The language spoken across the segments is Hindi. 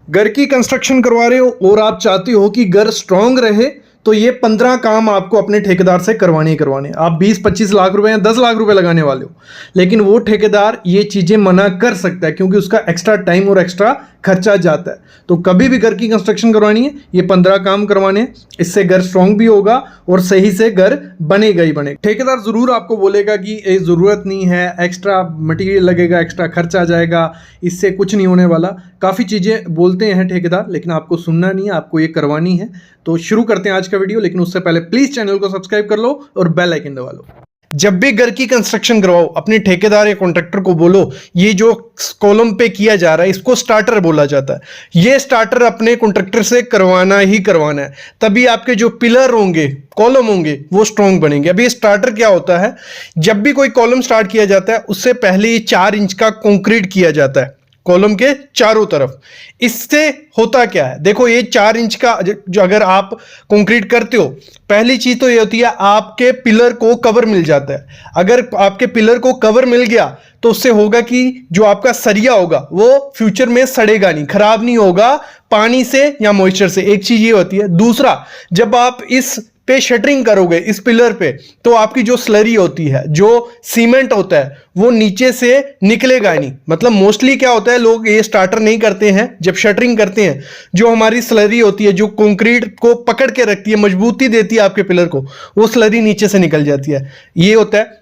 घर की कंस्ट्रक्शन करवा रहे हो और आप चाहते हो कि घर स्ट्रांग रहे, तो ये 15 काम आपको अपने ठेकेदार से करवाने ही करवाने। आप 20-25 लाख रुपए या 10 लाख रुपए लगाने वाले हो, लेकिन वो ठेकेदार ये चीज़ें मना कर सकता है क्योंकि उसका एक्स्ट्रा टाइम और एक्स्ट्रा खर्चा जाता है। तो कभी भी घर की कंस्ट्रक्शन करवानी है, ये 15 काम करवाने हैं। इससे घर स्ट्रांग भी होगा और सही से घर बनेगा ही बनेगा। ठेकेदार ज़रूर आपको बोलेगा कि ये ज़रूरत नहीं है, एक्स्ट्रा मटेरियल लगेगा, एक्स्ट्रा खर्चा जाएगा, इससे कुछ नहीं होने वाला। काफ़ी चीज़ें बोलते हैं ठेकेदार, लेकिन आपको सुनना नहीं है, आपको ये करवानी है। तो शुरू करते हैं आज का वीडियो, लेकिन उससे पहले प्लीज़ चैनल को सब्सक्राइब कर लो और बेल आइकन दबा लो। जब भी घर की कंस्ट्रक्शन करवाओ, अपने ठेकेदार या कॉन्ट्रैक्टर को बोलो ये जो कॉलम पे किया जा रहा है इसको स्टार्टर बोला जाता है। ये स्टार्टर अपने कॉन्ट्रैक्टर से करवाना ही करवाना है, तभी आपके जो पिलर होंगे, कॉलम होंगे, वो स्ट्रॉन्ग बनेंगे। अभी ये स्टार्टर क्या होता है, जब भी कोई कॉलम स्टार्ट किया जाता है उससे पहले ये 4 इंच का कंक्रीट किया जाता है कॉलम के चारों तरफ। इससे होता क्या है, देखो ये 4 इंच का जो अगर आप कंक्रीट करते हो, पहली चीज तो ये होती है आपके पिलर को कवर मिल जाता है। अगर आपके पिलर को कवर मिल गया तो उससे होगा कि जो आपका सरिया होगा वो फ्यूचर में सड़ेगा नहीं, खराब नहीं होगा पानी से या मॉइस्चर से। एक चीज ये होती है। दूसरा, जब आप इस पे शटरिंग करोगे इस पिलर पे, तो आपकी जो स्लरी होती है, जो सीमेंट होता है, वो नीचे से निकलेगा नहीं। मतलब मोस्टली क्या होता है, लोग ये स्टार्टर नहीं करते हैं। जब शटरिंग करते हैं, जो हमारी स्लरी होती है, जो कंक्रीट को पकड़ के रखती है, मजबूती देती है आपके पिलर को, वो स्लरी नीचे से निकल जाती है। ये होता है।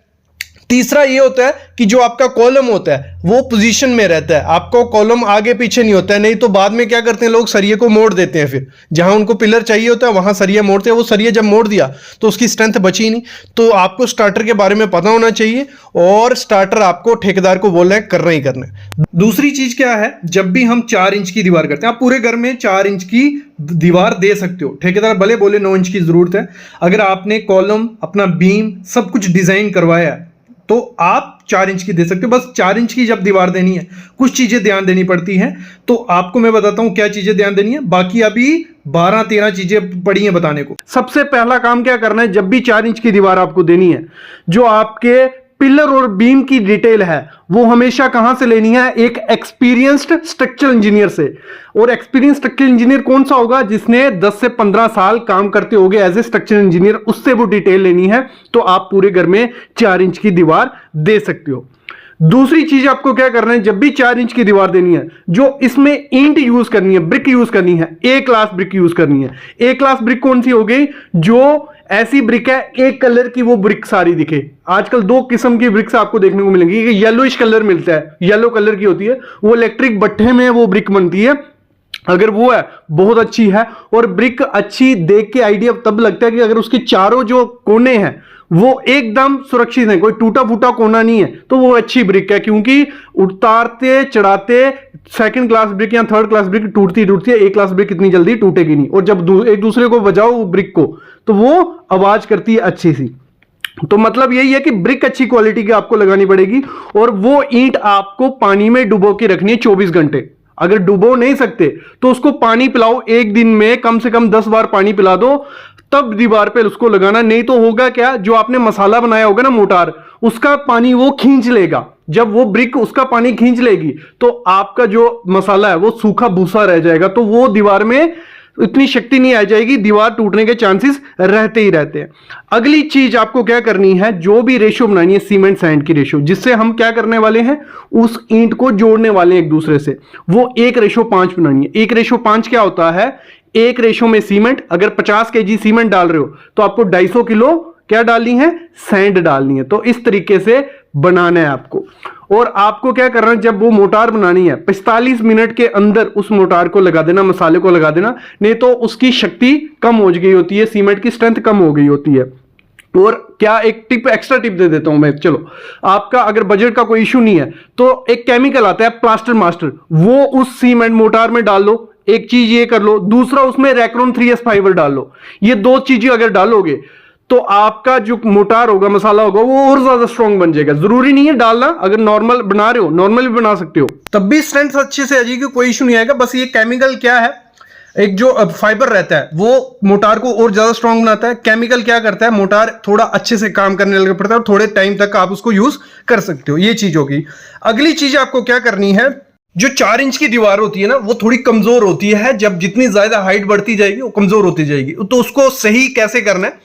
तीसरा ये होता है कि जो आपका कॉलम होता है वो पोजीशन में रहता है, आपको कॉलम आगे पीछे नहीं होता है। नहीं तो बाद में क्या करते हैं लोग, सरिये को मोड़ देते हैं। फिर जहां उनको पिलर चाहिए होता है वहां सरिया मोड़ते हैं। वो सरिया जब मोड़ दिया तो उसकी स्ट्रेंथ बची नहीं। तो आपको स्टार्टर के बारे में पता होना चाहिए और स्टार्टर आपको ठेकेदार को बोलना है, करना ही करना है। दूसरी चीज क्या है, जब भी हम 4 इंच की दीवार करते हैं, आप पूरे घर में 4 इंच की दीवार दे सकते हो। ठेकेदार भले बोले 9 इंच की जरूरत है, अगर आपने कॉलम, अपना बीम सब कुछ डिजाइन करवाया है तो आप 4 इंच की दे सकते हो। बस 4 इंच की जब दीवार देनी है, कुछ चीजें ध्यान देनी पड़ती हैं। तो आपको मैं बताता हूं क्या चीजें ध्यान देनी है। बाकी अभी 12-13 चीजें पड़ी हैं बताने को। सबसे पहला काम क्या करना है, जब भी 4 इंच की दीवार आपको देनी है, जो आपके पिलर और बीम की डिटेल है वो हमेशा कहां से लेनी है, एक एक्सपीरियंस्ड स्ट्रक्चरल इंजीनियर से। और एक्सपीरियंस स्ट्रक्चरल इंजीनियर कौन सा होगा, जिसने 10 से 15 साल काम करते होंगे एज ए स्ट्रक्चरल इंजीनियर, उससे वो डिटेल लेनी है। तो आप पूरे घर में 4 इंच की दीवार दे सकते हो। दूसरी चीज आपको क्या करना है, जब भी 4 इंच की दीवार देनी है, जो इसमें ईंट यूज करनी है, ब्रिक यूज करनी है, ए क्लास ब्रिक यूज करनी है। ए क्लास ब्रिक कौन सी हो गई, जो ऐसी ब्रिक है एक कलर की वो ब्रिक सारी दिखे। आजकल 2 किस्म की ब्रिक्स आपको देखने को मिलेंगी। येलोइश कलर मिलता है, येलो कलर की होती है, वो इलेक्ट्रिक भट्ठे में वो ब्रिक बनती है। अगर वो है बहुत अच्छी है। और ब्रिक अच्छी देख के आइडिया तब लगता है कि अगर उसके चारों जो कोने हैं वो एकदम सुरक्षित है, कोई टूटा फूटा कोना नहीं है, तो वो अच्छी ब्रिक है। क्योंकि उतारते चढ़ाते सेकंड क्लास ब्रिक या थर्ड क्लास ब्रिक टूटती है, ए क्लास ब्रिक इतनी जल्दी टूटेगी नहीं। और जब एक दूसरे को बजाओ ब्रिक को, तो वो आवाज करती है अच्छी सी। तो मतलब यही है कि ब्रिक अच्छी क्वालिटी की आपको लगानी पड़ेगी। और वो ईंट आपको पानी में डुबो के रखनी है 24 घंटे। अगर डुबो नहीं सकते तो उसको पानी पिलाओ, एक दिन में कम से कम 10 बार पानी पिला दो, तब दीवार पे उसको लगाना। नहीं तो होगा क्या, जो आपने मसाला बनाया होगा ना मोटार, उसका पानी वो खींच लेगा। जब वो ब्रिक उसका पानी खींच लेगी तो आपका जो मसाला है वो सूखा भूसा रह जाएगा। तो वो दीवार में इतनी शक्ति नहीं आ जाएगी, दीवार टूटने के चांसेस रहते ही रहते हैं। अगली चीज आपको क्या करनी है, जो भी रेशो बनानी है सीमेंट सैंड की रेशो, जिससे हम क्या करने वाले हैं, उस ईंट को जोड़ने वाले हैं एक दूसरे से, वो 1:5 बनानी है। 1:5 क्या होता है, एक रेशो में सीमेंट, अगर 50 kg सीमेंट डाल रहे हो तो आपको 250 किलो क्या डालनी है, सैंड डालनी है। तो इस तरीके से बनाना है आपको। और आपको क्या करना है, जब वो मोटार बनानी है 45 मिनट के अंदर उस मोटार को लगा देना, मसाले को लगा देना। नहीं तो उसकी शक्ति कम हो गई होती है, सीमेंट की स्ट्रेंथ कम हो गई होती है। और क्या एक टिप, एक्स्ट्रा टिप दे देता हूं मैं। चलो, आपका अगर बजट का कोई इशू नहीं है तो एक केमिकल आता है प्लास्टर मास्टर, वो उस सीमेंट मोटार में डाल लो। एक चीज ये कर लो। दूसरा, उसमें रैक्रोन 3S फाइबर डाल लो। ये 2 चीजें अगर डालोगे तो आपका जो मोटार होगा, मसाला होगा, वो और ज्यादा स्ट्रांग बन जाएगा। जरूरी नहीं है डालना, अगर नॉर्मल बना रहे हो नॉर्मल भी बना सकते हो, तब भी स्ट्रेंथ अच्छे से आ जाएगी, कोई इशू नहीं आएगा। बस ये केमिकल क्या है, एक जो फाइबर रहता है वो मोटार को और ज्यादा स्ट्रांग बनाता है। केमिकल क्या करता है, मोटार थोड़ा अच्छे से काम करने लग पड़ता है और थोड़े टाइम तक आप उसको यूज कर सकते हो। ये चीज होगी। अगली चीज आपको क्या करनी है, जो 4 इंच की दीवार होती है ना, वो थोड़ी कमजोर होती है। जब जितनी ज्यादा हाइट बढ़ती जाएगी वो कमजोर होती जाएगी। तो उसको सही कैसे करना है,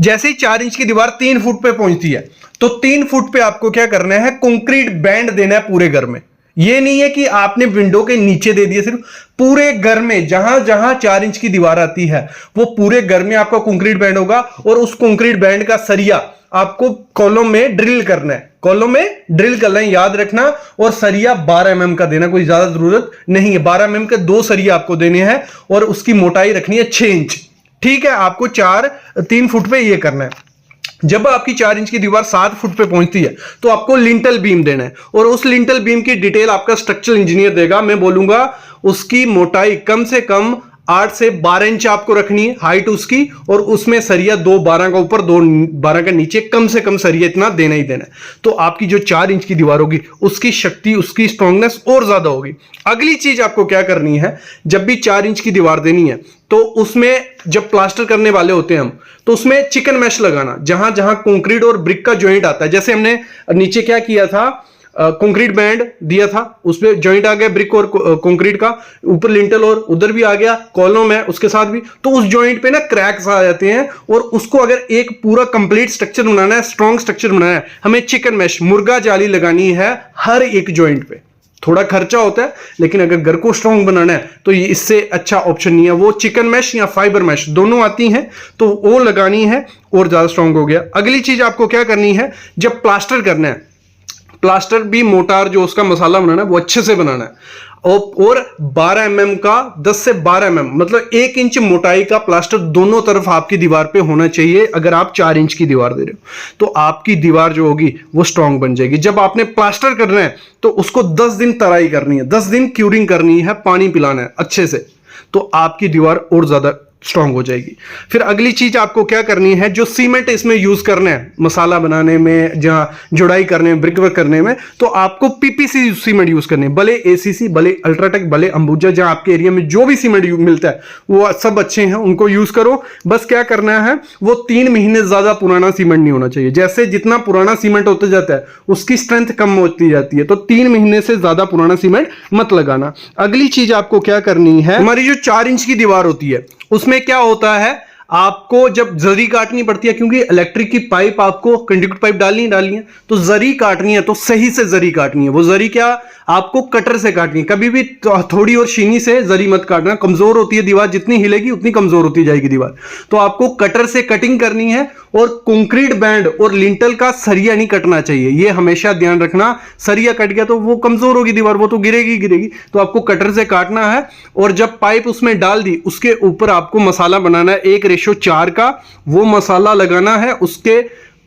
जैसे ही 4 इंच की दीवार 3 फुट पे पहुंचती है तो 3 फुट पे आपको क्या करना है, कंक्रीट बैंड देना है पूरे घर में। ये नहीं है कि आपने विंडो के नीचे दे दिया, सिर्फ पूरे घर में जहां जहां 4 इंच की दीवार आती है वो पूरे घर में आपका कंक्रीट बैंड होगा। और उस कंक्रीट बैंड का सरिया आपको कॉलम में ड्रिल करना है, कॉलम में ड्रिल करना है, याद रखना। और सरिया 12 mm का देना, कोई ज्यादा जरूरत नहीं है। 12 mm के 2 सरिया आपको देने हैं और उसकी मोटाई रखनी है 6 इंच। ठीक है, आपको 3 फुट पे ये करना है। जब आपकी 4 इंच की दीवार 7 फुट पे पहुंचती है तो आपको लिंटल बीम देना है। और उस लिंटल बीम की डिटेल आपका स्ट्रक्चरल इंजीनियर देगा। मैं बोलूंगा उसकी मोटाई कम से कम 8 से 12 इंच आपको रखनी है, हाइट उसकी। और उसमें सरिया 2 12 का ऊपर 2 12 का नीचे, कम से कम सरिया इतना देना ही देना है। तो आपकी जो 4 इंच की दीवार होगी उसकी शक्ति, उसकी स्ट्रांगनेस और ज्यादा होगी। अगली चीज आपको क्या करनी है, जब भी 4 इंच की दीवार देनी है तो उसमें जब प्लास्टर करने वाले होते हैं हम, तो उसमें चिकन मैश लगाना। जहां जहां कंक्रीट और ब्रिक का जॉइंट आता है, जैसे हमने नीचे क्या किया था, कंक्रीट बैंड दिया था, उसमें जॉइंट आ गया ब्रिक और कंक्रीट का, ऊपर लिंटल और उधर भी आ गया, कॉलम है उसके साथ भी। तो उस जॉइंट पे ना क्रैक्स आ जाते हैं। और उसको अगर एक पूरा कंप्लीट स्ट्रक्चर बनाना है, स्ट्रॉन्ग स्ट्रक्चर बनाना है, हमें चिकन मैश, मुर्गा जाली लगानी है हर एक जॉइंट पे। थोड़ा खर्चा होता है, लेकिन अगर घर को स्ट्रॉन्ग बनाना है तो ये इससे अच्छा ऑप्शन नहीं है। वो चिकन मैश या फाइबर मैश दोनों आती हैं, तो वो लगानी है और ज्यादा स्ट्रॉन्ग हो गया। अगली चीज आपको क्या करनी है, जब प्लास्टर करना है, प्लास्टर भी मोटार जो उसका मसाला बनाना है वो अच्छे से बनाना है। और 12 mm का, 10 से 12 mm मतलब 1 इंच मोटाई का प्लास्टर दोनों तरफ आपकी दीवार पे होना चाहिए। अगर आप 4 इंच की दीवार दे रहे हो तो आपकी दीवार जो होगी वो स्ट्रांग बन जाएगी। जब आपने प्लास्टर करना है तो उसको 10 दिन तराई करनी है, 10 दिन क्यूरिंग करनी है, पानी पिलाना है अच्छे से, तो आपकी दीवार और ज्यादा स्ट्रांग हो जाएगी। फिर अगली चीज आपको क्या करनी है, जो सीमेंट इसमें यूज करना है मसाला बनाने में, जहां जुड़ाई करने में, ब्रिक वर्क करने में, तो आपको पीपीसी सीमेंट यूज करने, भले एसीसी, भले अल्ट्राटेक, भले अंबुजा, जहां आपके एरिया में जो भी सीमेंट मिलता है वो सब अच्छे हैं, उनको यूज करो। बस क्या करना है, वो 3 महीने ज्यादा पुराना सीमेंट नहीं होना चाहिए। जैसे जितना पुराना सीमेंट होता जाता है उसकी स्ट्रेंथ कम होती जाती है, तो 3 महीने से ज्यादा पुराना सीमेंट मत लगाना। अगली चीज आपको क्या करनी है, हमारी जो 4 इंच की दीवार होती है उसमें क्या होता है, आपको जब जरी काटनी पड़ती है, क्योंकि इलेक्ट्रिक की पाइप आपको कंडक्टर पाइप डालनी है, तो जरी काटनी है तो सही से जरी काटनी है। वो जरी क्या, आपको कटर से काटनी है। कभी भी थोड़ी और शीनी से जरी मत काटना, कमजोर होती है दीवार, जितनी हिलेगी उतनी कमजोर होती जाएगी दीवार। तो आपको कटर से कटिंग करनी है। और कंक्रीट बैंड और लिंटल का सरिया नहीं कटना चाहिए, ये हमेशा ध्यान रखना। सरिया कट गया तो वो कमजोर होगी दीवार, वो तो गिरेगी। तो आपको कटर से काटना है। और जब पाइप उसमें डाल दी, उसके ऊपर आपको मसाला बनाना है 1:4 का, वो मसाला लगाना है उसके,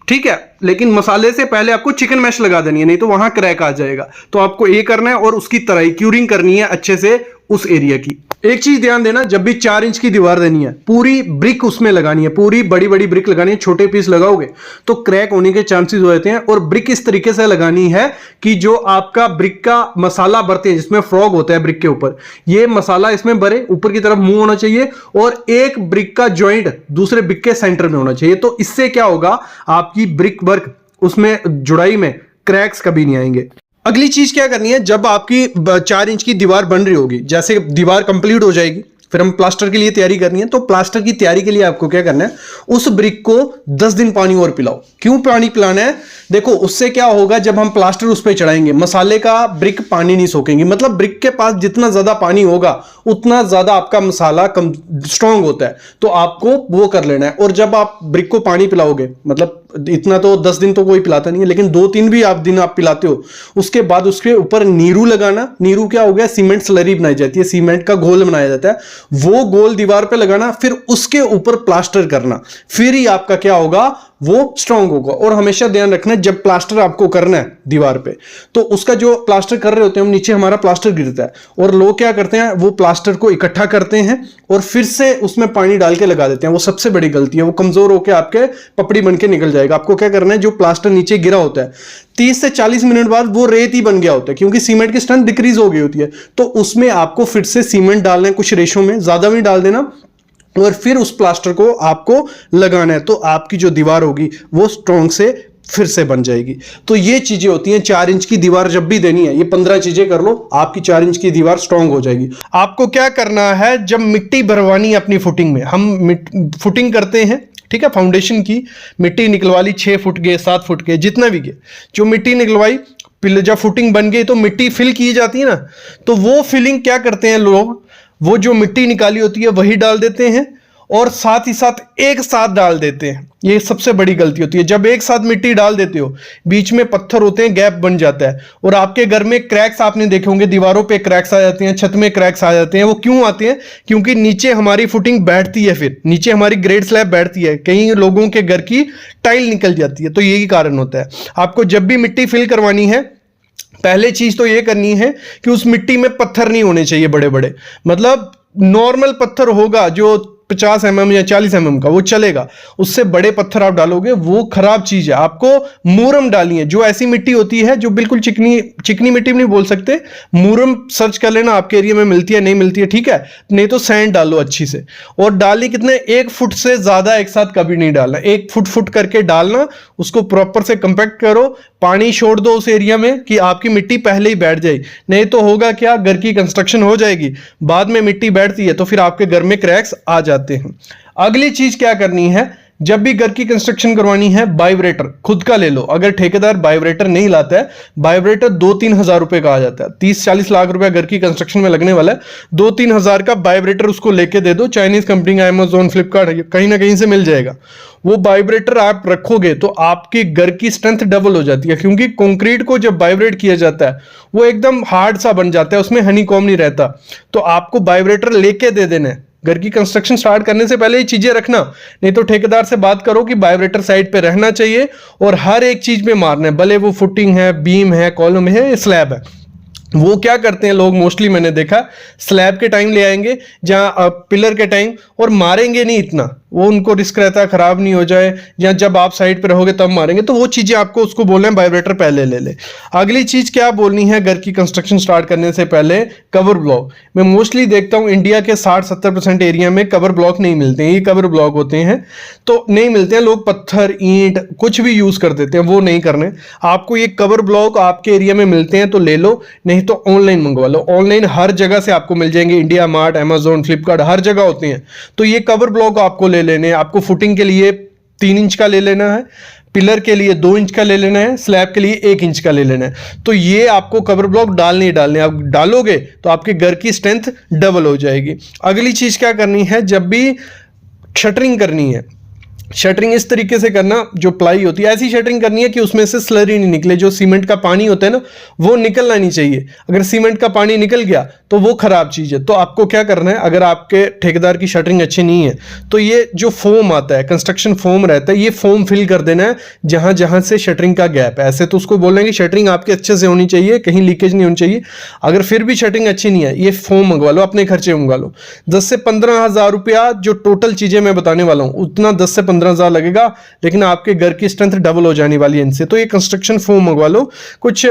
ठीक है। लेकिन मसाले से पहले आपको चिकन मैश लगा देनी है, नहीं तो वहां क्रैक आ जाएगा। तो आपको ये करना है और उसकी तराई, क्यूरिंग करनी है अच्छे से उस एरिया की। एक चीज ध्यान देना, जब भी 4 इंच की दीवार देनी है, पूरी ब्रिक उसमें लगानी है, पूरी बड़ी बड़ी ब्रिक लगानी है। छोटे पीस लगाओगे तो क्रैक होने के चांसेस हो जाते हैं। और ब्रिक इस तरीके से लगानी है कि जो आपका ब्रिक का मसाला भरते हैं, जिसमें फ्रॉग होता है ब्रिक के ऊपर, ये मसाला इसमें भरे, ऊपर की तरफ मुंह होना चाहिए। और एक ब्रिक का जॉइंट दूसरे ब्रिक के सेंटर में होना चाहिए। तो इससे क्या होगा, आपकी ब्रिक वर्क उसमें जुड़ाई में क्रैक्स कभी नहीं आएंगे। अगली चीज क्या करनी है, जब आपकी 4 इंच की दीवार बन रही होगी, जैसे दीवार कंप्लीट हो जाएगी, फिर हम प्लास्टर के लिए तैयारी करनी है। तो प्लास्टर की तैयारी के लिए आपको क्या करना है, उस ब्रिक को 10 दिन पानी और पिलाओ। क्यों पानी पिलाना है, देखो उससे क्या होगा, जब हम प्लास्टर उस पर चढ़ाएंगे, मसाले का ब्रिक पानी नहीं सोखेंगे। मतलब ब्रिक के पास जितना ज्यादा पानी होगा उतना ज्यादा आपका मसाला कम स्ट्रांग होता है। तो आपको वो कर लेना है। और जब आप ब्रिक को पानी पिलाओगे, मतलब इतना तो 10 दिन तो कोई पिलाता नहीं है, लेकिन 2-3 भी दिन आप पिलाते हो, उसके बाद उसके ऊपर नीरू लगाना। नीरू क्या हो गया, सीमेंट स्लरी बनाई जाती है, सीमेंट का घोल बनाया जाता है, वो गोल दीवार पे लगाना। फिर उसके ऊपर प्लास्टर करना, फिर ही आपका क्या होगा, वो स्ट्रांग होगा। और हमेशा ध्यान रखना, जब प्लास्टर आपको करना है दीवार पे, तो उसका जो प्लास्टर कर रहे होते हैं हम, नीचे हमारा प्लास्टर गिरता है, और लोग क्या करते हैं, वो प्लास्टर को इकट्ठा करते हैं और फिर से उसमें पानी डाल के लगा देते हैं। वो सबसे बड़ी गलती है, वो कमजोर होकर आपके पपड़ी बन के निकल जाएगा। आपको क्या करना है, जो प्लास्टर नीचे गिरा होता है, 30 से 40 मिनट बाद वो रेत ही बन गया होता है, क्योंकि सीमेंट की स्ट्रेंथ डिक्रीज हो गई होती है। तो उसमें आपको फिर से सीमेंट डालना है, कुछ रेशो में, ज्यादा भी डाल देना, और फिर उस प्लास्टर को आपको लगाना है। तो आपकी जो दीवार होगी वो स्ट्रॉन्ग से फिर से बन जाएगी। तो ये चीजें होती हैं। 4 इंच की दीवार जब भी देनी है, ये 15 चीजें कर लो, आपकी 4 इंच की दीवार स्ट्रांग हो जाएगी। आपको क्या करना है, जब मिट्टी भरवानी है अपनी फुटिंग में, हम फुटिंग करते हैं, ठीक है, फाउंडेशन की मिट्टी निकलवा ली, 6 फुट के 7 फुट के जितना भी के, जो मिट्टी निकलवाई, जब फुटिंग बन गई तो मिट्टी फिल की जाती है ना, तो वो फिलिंग क्या करते हैं लोग, वो जो मिट्टी निकाली होती है वही डाल देते हैं और साथ ही साथ एक साथ डाल देते हैं। ये सबसे बड़ी गलती होती है। जब एक साथ मिट्टी डाल देते हो, बीच में पत्थर होते हैं, गैप बन जाता है और आपके घर में क्रैक्स आपने देखे होंगे, दीवारों पे क्रैक्स आ जाते हैं, छत में क्रैक्स आ जाते हैं। वो क्यों आते हैं? क्योंकि नीचे हमारी फुटिंग बैठती है, फिर नीचे हमारी ग्रेड स्लैब बैठती है, कई लोगों के घर की टाइल निकल जाती है। तो यही कारण होता है। आपको जब भी मिट्टी फिल करवानी है, पहले चीज तो ये करनी है कि उस मिट्टी में पत्थर नहीं होने चाहिए बड़े बड़े, मतलब नॉर्मल पत्थर होगा जो 50 mm या 40 mm का, वो चलेगा। उससे बड़े पत्थर आप डालोगे वो खराब चीज है। आपको मूरम डालनी है, जो ऐसी मिट्टी होती है जो बिल्कुल चिकनी चिकनी मिट्टी नहीं बोल सकते, मूरम सर्च कर लेना आपके एरिया में मिलती है, नहीं मिलती है, ठीक है, नहीं तो सैंड डालो अच्छी से। और डालनी कितने, 1 फुट से ज्यादा एक साथ कभी नहीं डालना, 1 फुट फुट करके डालना, उसको प्रॉपर से कंपैक्ट करो, पानी छोड़ दो उस एरिया में कि आपकी मिट्टी पहले ही बैठ जाए। नहीं तो होगा क्या, घर की कंस्ट्रक्शन हो जाएगी, बाद में मिट्टी बैठती है तो फिर आपके घर में क्रैक्स आ जाते हैं। अगली चीज क्या करनी है, जब भी घर की कंस्ट्रक्शन करवानी है, वाइब्रेटर खुद का ले लो। अगर ठेकेदार वाइब्रेटर नहीं लाता है, वाइब्रेटर 2-3 हजार रुपए का आ जाता है। 30-40 लाख रुपए घर की कंस्ट्रक्शन में लगने वाला है, 2-3 हजार का वाइब्रेटर उसको लेके दे दो। चाइनीज कंपनी का, अमेजोन, फ्लिपकार्ट, कहीं ना कहीं से मिल जाएगा। वो वाइब्रेटर आप रखोगे तो आपके घर की स्ट्रेंथ डबल हो जाती है, क्योंकि कंक्रीट को जब वाइब्रेट किया जाता है वो एकदम हार्ड सा बन जाता है, उसमें हनीकॉम्ब नहीं रहता। तो आपको वाइब्रेटर लेके दे देना है। घर की कंस्ट्रक्शन स्टार्ट करने से पहले ये चीजें रखना, नहीं तो ठेकेदार से बात करो कि वाइब्रेटर साइड पे रहना चाहिए और हर एक चीज में मारना है, भले वो फुटिंग है, बीम है, कॉलम है, स्लैब है। वो क्या करते हैं लोग, मोस्टली मैंने देखा, स्लैब के टाइम ले आएंगे, जहां पिलर के टाइम, और मारेंगे नहीं इतना, वो उनको रिस्क रहता है खराब नहीं हो जाए, या जब आप साइड पे रहोगे तब मारेंगे। तो वो चीजें आपको उसको बोलना है वाइब्रेटर पहले ले ले। अगली चीज क्या बोलनी है, घर की कंस्ट्रक्शन स्टार्ट करने से पहले कवर ब्लॉक। मैं मोस्टली देखता हूं इंडिया के 60-70% एरिया में कवर ब्लॉक नहीं मिलते हैं। ये कवर ब्लॉक होते हैं तो नहीं मिलते हैं, लोग पत्थर, ईंट कुछ भी यूज कर देते हैं, वो नहीं करने। आपको ये कवर ब्लॉक आपके एरिया में मिलते हैं तो ले लो, नहीं तो ऑनलाइन मंगवा लो। ऑनलाइन हर जगह से आपको मिल जाएंगे, इंडिया मार्ट, अमेजोन, फ्लिपकार्ट, हर जगह होते हैं। तो ये कवर ब्लॉक आपको ले लेने। आपको फुटिंग के लिए 3 इंच का ले लेना है, पिलर के लिए 2 इंच का ले लेना है, स्लैब के लिए 1 इंच का ले लेना है। तो ये आपको कवर ब्लॉक डालने ही डालने, आप डालोगे तो आपके घर की स्ट्रेंथ डबल हो जाएगी। अगली चीज क्या करनी है, जब भी शटरिंग करनी है, शटरिंग इस तरीके से करना, जो प्लाई होती है ऐसी शटरिंग करनी है कि उसमें से स्लरी नहीं निकले। जो सीमेंट का पानी होता है ना, वो निकलना नहीं चाहिए। अगर सीमेंट का पानी निकल गया तो वो खराब चीज है। तो आपको क्या करना है, अगर आपके ठेकेदार की शटरिंग अच्छी नहीं है तो ये जो फोम आता है, कंस्ट्रक्शन फोम रहता है, ये फोम फिल कर देना है जहां जहां से शटरिंग का गैप है। ऐसे तो उसको बोलना है कि शटरिंग आपके अच्छे से होनी चाहिए, कहीं लीकेज नहीं होनी चाहिए। अगर फिर भी शटरिंग अच्छी नहीं है, ये फोम मंगवा लो, अपने खर्चे मंगवा लो। 10 से 15 हजार रुपया जो टोटल चीजें मैं बताने वाला हूं, उतना 10 से 15 हजार लगेगा, लेकिन आपके घर की स्ट्रेंथ डबल हो जाने वाली है इनसे। तो ये कंस्ट्रक्शन फोम मंगवा लो, कुछ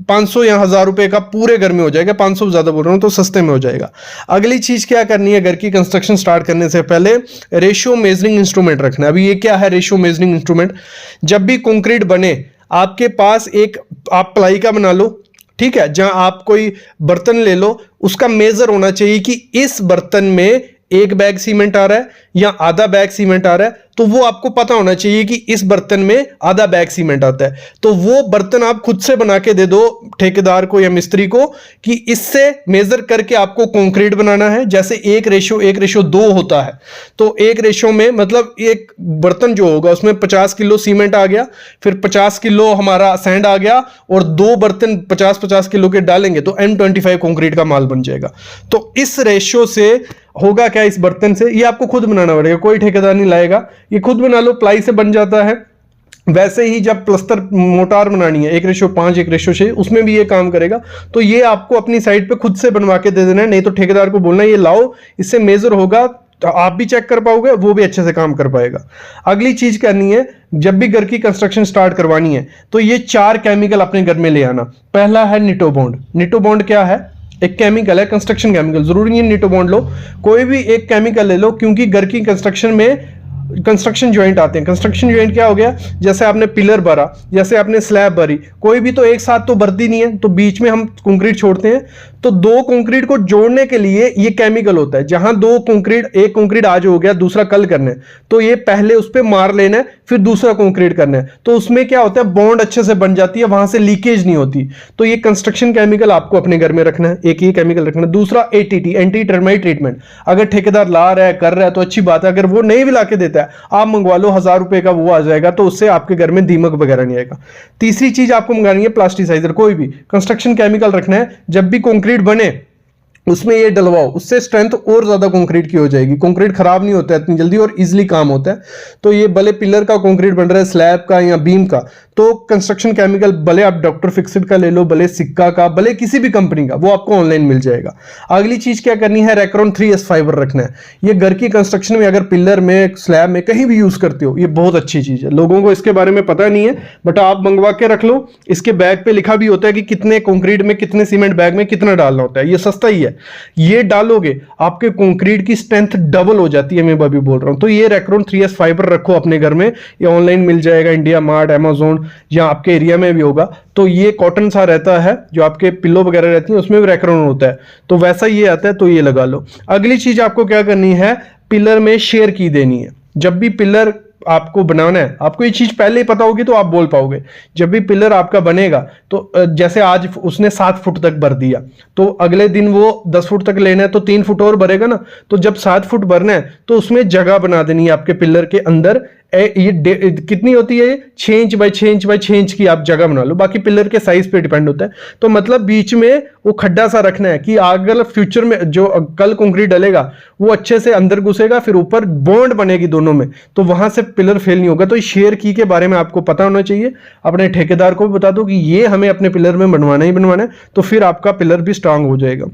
500 या 1000 रुपए का पूरे घर में हो जाएगा। 500 ज्यादा बोल रहा हूं तो सस्ते में हो जाएगा। अगली चीज क्या करनी है, घर की कंस्ट्रक्शन स्टार्ट करने से पहले रेशियो मेजरिंग इंस्ट्रूमेंट रखना। अभी ये क्या है रेशियो मेजरिंग इंस्ट्रूमेंट, जब भी कंक्रीट बने आपके पास एक, आप प्लाई का बना लो, ठीक है, जहां आप कोई बर्तन ले लो, उसका मेजर होना चाहिए कि इस बर्तन में 1 बैग सीमेंट आ रहा है या आधा बैग सीमेंट आ रहा है। तो वो आपको पता होना चाहिए कि इस बर्तन में आधा बैग सीमेंट आता है। तो वो बर्तन आप खुद से बना के दे दो ठेकेदार को या मिस्त्री को कि इससे मेजर करके आपको कंक्रीट बनाना है। जैसे 1:2 होता है, तो 1 में मतलब एक बर्तन जो होगा उसमें 50 किलो सीमेंट आ गया, फिर 50 किलो हमारा सैंड आ गया, और 2 बर्तन 50-50 किलो के डालेंगे तो M25 कंक्रीट का माल बन जाएगा। तो इस रेशियो से होगा क्या, इस बर्तन से, ये आपको खुद बनाना पड़ेगा, कोई ठेकेदार नहीं लाएगा, ये खुद बना लो, प्लाई से बन जाता है। वैसे ही जब प्लस्तर मोटार बनानी है 1:5, 1:6, उसमें भी ये काम करेगा। तो ये आपको अपनी साइड पे खुद से बनवा के दे देना है, नहीं तो ठेकेदार को बोलना है ये लाओ, इससे मेजर होगा, तो आप भी चेक कर पाओगे, वो भी अच्छे से काम कर पाएगा। अगली चीज करनी है, जब भी घर की कंस्ट्रक्शन स्टार्ट करवानी है तो ये 4 केमिकल अपने घर में ले आना। पहला है निटोबॉन्ड। निटोबॉन्ड क्या है, एक केमिकल है, कंस्ट्रक्शन केमिकल। जरूरी नहीं है निटोबॉन्ड लो, कोई भी एक केमिकल ले लो, क्योंकि घर की कंस्ट्रक्शन में कंस्ट्रक्शन ज्वाइंट आते हैं। कंस्ट्रक्शन ज्वाइंट क्या हो गया, जैसे आपने पिलर भरा, जैसे आपने स्लैब भरी, कोई भी तो एक साथ तो भरती नहीं है, तो बीच में हम कंक्रीट छोड़ते हैं। तो दो कंक्रीट को जोड़ने के लिए ये केमिकल होता है, जहां दो कंक्रीट, एक कंक्रीट आज हो गया, दूसरा कल करना है, तो ये पहले उस पर मार लेना है, फिर दूसरा कंक्रीट करना है, तो उसमें क्या होता है, बॉन्ड अच्छे से बन जाती है, वहां से लीकेज नहीं होती। तो ये कंस्ट्रक्शन केमिकल आपको अपने घर में रखना है, एक ये केमिकल रखना है। दूसरा एटीटी, एंटी टर्माइट ट्रीटमेंट, अगर ठेकेदार ला रहा है, कर रहा है तो अच्छी बात है, अगर वो नहीं भी ला के देता है, आप मंगवा लो, 1000 रुपए का वो आ जाएगा, तो उससे आपके घर में दीमक वगैरह नहीं आएगा। तीसरी चीज आपको मंगानी है प्लास्टिसाइजर, कोई भी कंस्ट्रक्शन केमिकल रखना है, जब भी कंक्रीट बने उसमें ये डलवाओ, उससे स्ट्रेंथ और ज्यादा कंक्रीट की हो जाएगी। कंक्रीट खराब नहीं होता है इतनी जल्दी और इजीली काम होता है। तो ये भले पिलर का कंक्रीट बन रहा है, स्लैब का या बीम का, तो कंस्ट्रक्शन केमिकल भले आप डॉक्टर फिक्सिट का ले लो, भले सिक्का का, भले किसी भी कंपनी का, वो आपको ऑनलाइन मिल जाएगा। अगली चीज क्या करनी है, रेक्रोन 3S फाइबर रखना है। ये घर की कंस्ट्रक्शन में अगर पिलर में, स्लैब में, कहीं भी यूज करते हो, ये बहुत अच्छी चीज है। लोगों को इसके बारे में पता नहीं है, बट आप मंगवा के रख लो। इसके बैग पे लिखा भी होता है कि कितने कंक्रीट में, कितने सीमेंट बैग में कितना डालना होता है। ये सस्ता ही है, ये डालोगे आपके कंक्रीट की स्ट्रेंथ डबल हो जाती है, मैं अभी बोल रहा हूं। तो ये रेक्रोन 3S फाइबर रखो अपने घर में, ये ऑनलाइन मिल जाएगा, इंडिया मार्ट, अमेजोन, या आपके एरिया में भी होगा। तो ये कॉटन सा रहता है, जो आपके पिल्लो वगैरह रहती है उसमें भी रेक्रोन होता है, तो वैसा ये आता है, तो ये लगा लो। अगली चीज आपको क्या करनी है, पिलर में शेयर की देनी है। जब भी पिलर आपको बनाना है, आपको ये चीज पहले ही पता होगी तो आप बोल पाओगे। जब भी पिलर आपका बनेगा, तो जैसे आज उसने 7 फुट तक भर दिया, तो अगले दिन वो 10 फुट तक लेना है, तो 3 फुट और भरेगा ना। तो जब 7 फुट भरना है, तो उसमें जगह बना देनी है आपके पिलर के अंदर। ये कितनी होती है, 6 inch by 6 inch by 6 inch की आप जगह बना लो, बाकी पिलर के साइज पे डिपेंड होता है। तो मतलब बीच में वो खड्डा सा रखना है कि अगर फ्यूचर में जो कल कंक्रीट डलेगा, वो अच्छे से अंदर घुसेगा, फिर ऊपर बॉन्ड बनेगी दोनों में, तो वहां से पिलर फेल नहीं होगा। तो शेयर की के बारे में आपको पता होना चाहिए। अपने ठेकेदार को भी बता दो कि ये हमें अपने पिलर में बनवाना ही बनवाना है, तो फिर आपका पिलर भी स्ट्रांग हो जाएगा।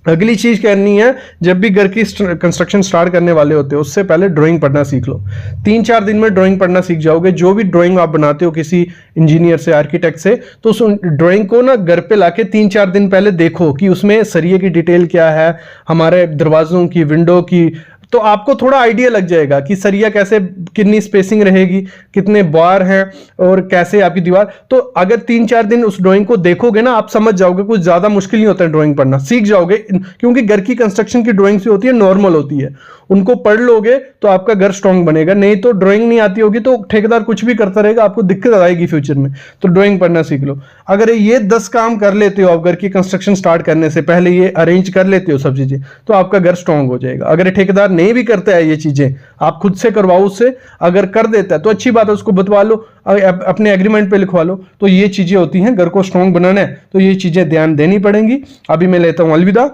अगली चीज करनी है, जब भी घर की कंस्ट्रक्शन स्टार्ट करने वाले होते हो, उससे पहले ड्राइंग पढ़ना सीख लो। 3-4 दिन में ड्राइंग पढ़ना सीख जाओगे। जो भी ड्राइंग आप बनाते हो किसी इंजीनियर से, आर्किटेक्ट से, तो उस ड्राइंग को ना घर पे लाके 3-4 दिन पहले देखो कि उसमें सरिये की डिटेल क्या है, हमारे दरवाजों की, विंडो की, तो आपको थोड़ा आइडिया लग जाएगा कि सरिया कैसे, कितनी स्पेसिंग रहेगी, कितने बार हैं, और कैसे आपकी दीवार। तो अगर 3-4 दिन उस ड्राइंग को देखोगे ना, आप समझ जाओगे। कुछ ज्यादा मुश्किल नहीं होता है ड्राइंग पढ़ना, सीख जाओगे। क्योंकि घर की कंस्ट्रक्शन की ड्राइंग से होती है, नॉर्मल होती है, उनको पढ़ लोगे तो आपका घर स्ट्रांग बनेगा। नहीं तो ड्राइंग नहीं आती होगी तो ठेकेदार कुछ भी करता रहेगा, आपको दिक्कत आएगी फ्यूचर में। तो ड्राइंग पढ़ना सीख लो। अगर ये 10 काम कर लेते हो आप घर की कंस्ट्रक्शन स्टार्ट करने से पहले, ये अरेंज कर लेते हो सब चीजें, तो आपका घर स्ट्रांग हो जाएगा। अगर ठेकेदार नहीं भी करता है ये चीजें, आप खुद से करवाओ उससे, अगर कर देता है तो अच्छी बात है, उसको बतवा लो, अपने एग्रीमेंट पे लिखवा लो। तो ये चीजें होती हैं, घर को स्ट्रांग बनाना है तो ये चीजें ध्यान देनी पड़ेंगी। अभी मैं लेता हूं अलविदा,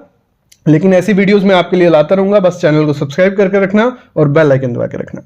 लेकिन ऐसी वीडियोस मैं आपके लिए लाता रहूंगा। बस चैनल को सब्सक्राइब करके रखना और बेल आइकन दबा के रखना।